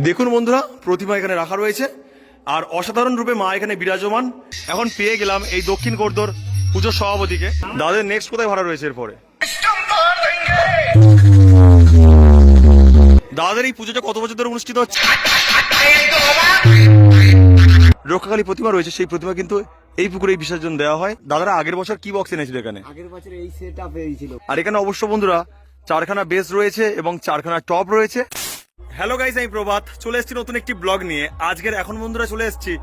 দেখুন বন্ধুরা, প্রতিমা এখানে রাখা রয়েছে আর অসাধারণ রূপে মা এখানে বিরাজমান। এখন পেয়ে গেলাম এই দক্ষিণ কর্দর পুজোর সভাপতিকে। দাদের নেক্সট কোথায় ভাড়া রয়েছে এরপরে? দাদাদের এই পুজোটা কত বছর ধরে অনুষ্ঠিত হচ্ছে? রক্ষাকালী প্রতিমা রয়েছে, সেই প্রতিমা কিন্তু এই পুকুরে বিসর্জন দেওয়া হয়। দাদারা আগের বছর কি বক্স এনেছিল এখানে? আগের বছর এই সেটআপ হয়েছিল। আর এখানে অবশ্য বন্ধুরা চারখানা বেস রয়েছে এবং চারখানা টপ রয়েছে। হ্যালো গাইস, আমি প্রভাত চলে এসেছি নতুন একটি ব্লগ নিয়ে। আজকের এখন বন্ধুরা চলে এসেছি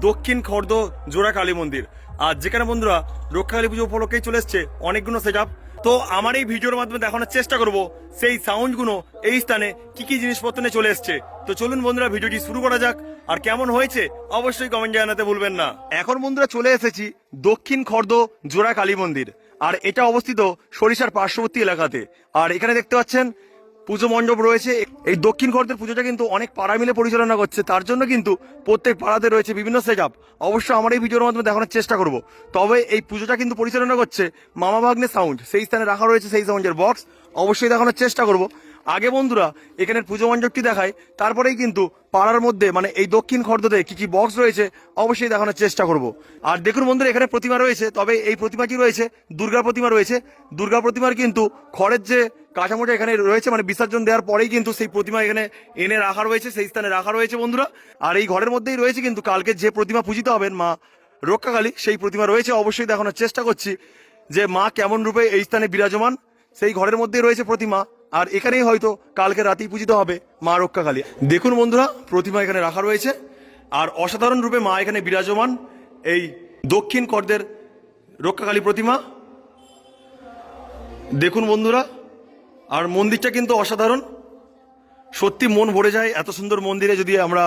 দক্ষিণ খর্দ জোড়া কালী মন্দির, আর যেখানে বন্ধুরা রক্ষাকালী পুজো উপলক্ষেই চলে এসছে অনেকগুলো সেটআপ। তো আমার এই ভিডিওর মাধ্যমে দেখানোর চেষ্টা করব সেই সাউন্ডগুলো এই স্থানে কি কি জিনিসপত্র নিয়ে চলে এসছে। তো চলুন বন্ধুরা ভিডিওটি শুরু করা যাক, আর কেমন হয়েছে অবশ্যই কমেন্ট জানাতে ভুলবেন না। এখন বন্ধুরা চলে এসেছি দক্ষিণ খর্দ জোড়া কালী মন্দির, আর এটা অবস্থিত সরিষার পার্শ্ববর্তী এলাকাতে। আর এখানে দেখতে পাচ্ছেন পুজো মণ্ডপ রয়েছে। এই দক্ষিণ খর্দের পুজোটা কিন্তু অনেক পাড়া মিলে পরিচালনা করছে, তার জন্য কিন্তু প্রত্যেক পাড়াতে রয়েছে বিভিন্ন সেটআপ। অবশ্য আমার এই ভিডিওর মাধ্যমে দেখানোর চেষ্টা করব। তবে এই পুজোটা কিন্তু পরিচালনা করছে মামা ভাগ্নে সাউন্ড, সেই স্থানে রাখা রয়েছে সেই সাউন্ডের বক্স। অবশ্যই দেখানোর চেষ্টা করব। আগে বন্ধুরা এখানের পুজো মণ্ডপটি দেখায়, তারপরেই কিন্তু পাড়ার মধ্যে মানে এই দক্ষিণ খর্দতে কি কি বক্স রয়েছে অবশ্যই দেখানোর চেষ্টা করব। আর দেখুন বন্ধুরা এখানে প্রতিমা রয়েছে, তবে এই প্রতিমাটি রয়েছে দুর্গা প্রতিমা রয়েছে। দুর্গা প্রতিমার কিন্তু খড়ের যে কাঠামোটা এখানে রয়েছে, মানে বিসর্জন দেওয়ার পরেই কিন্তু সেই প্রতিমা এখানে এনে রাখা রয়েছে, সেই স্থানে রাখা রয়েছে বন্ধুরা। আর এই ঘরের মধ্যেই রয়েছে কিন্তু কালকে যে প্রতিমা পূজিত হবেন মা রক্ষাকালী, সেই প্রতিমা রয়েছে। অবশ্যই দেখানোর চেষ্টা করছি যে মা কেমন রূপে এই স্থানে বিরাজমান। সেই ঘরের মধ্যেই রয়েছে প্রতিমা, আর এখানেই হয়তো কালকে রাতেই পূজিত হবে মা রক্ষাকালী। দেখুন বন্ধুরা প্রতিমা এখানে রাখা রয়েছে আর অসাধারণ রূপে মা এখানে বিরাজমান। এই দক্ষিণ খর্দের রক্ষাকালী প্রতিমা দেখুন বন্ধুরা, আর মন্দিরটা কিন্তু অসাধারণ, সত্যি মন ভরে যায় এত সুন্দর মন্দিরে যদি আমরা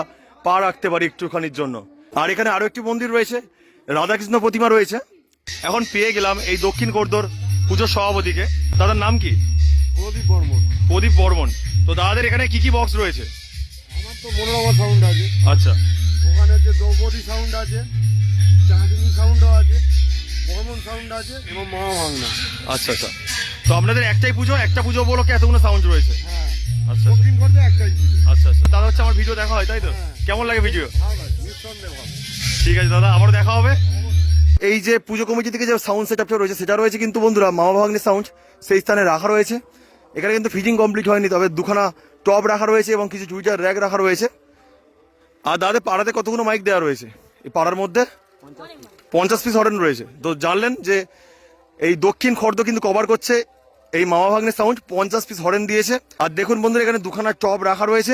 পা রাখতে পারি একটুখানির জন্য। আর এখানে আরো একটি মন্দির রয়েছে, রাধাকৃষ্ণ প্রতিমা রয়েছে। এখন পেয়ে গেলাম এই দক্ষিণ খর্দর পুজোর সভাপতিকে। দাদার নাম কি? প্রদীপ বর্মন। প্রদীপ বর্মন। তো দাদাদের এখানে কি কি বক্স রয়েছে? আমার তো মনোরমা সাউন্ড আছে, আচ্ছা, ওখানে যে দ্রৌপদী সাউন্ড আছে, চাঁদিনী সাউন্ডও আছে, বর্মন সাউন্ড আছে এবং মা ভাঙনা। আচ্ছা আচ্ছা। তো আপনাদের একটাই পুজো, একটা পুজো উপলক্ষে এতগুলো সাউন্ড রয়েছে? হ্যাঁ, আচ্ছা দক্ষিণ করতে একটাই পুজো। আচ্ছা আচ্ছা। দাদা হচ্ছে আমার ভিডিও দেখা হয় তাই তো? হ্যাঁ। কেমন লাগে ভিডিও? ভালো আছে, নিঃসন্দেহে ভালো। ঠিক আছে দাদা, আবারও দেখা হবে। এই যে পুজো কমিটি থেকে যে সাউন্ড সেটআপটা রয়েছে সেটা রয়েছে কিন্তু বন্ধুরা মামা ভাগ্নে সাউন্ড, সেই স্থানে রাখা রয়েছে। এখানে কিন্তু ফিটিং কমপ্লিট হয়নি, তবে দুখানা টপ রাখা রয়েছে এবং কিছু টুইটার র্যাক রাখা রয়েছে। আর দাদা পাড়াতে কতগুলো মাইক দেওয়া রয়েছে? এই পাড়ার মধ্যে 50 পিস হরেন রয়েছে। তো জানলেন যে এই দক্ষিণ খর্দ কিন্তু কভার করছে এই মামা ভাগ্নে সাউন্ড, 50 পিস হরেন দিয়েছে। আর দেখুন বন্ধুরা এখানে দুখানা টপ রাখা রয়েছে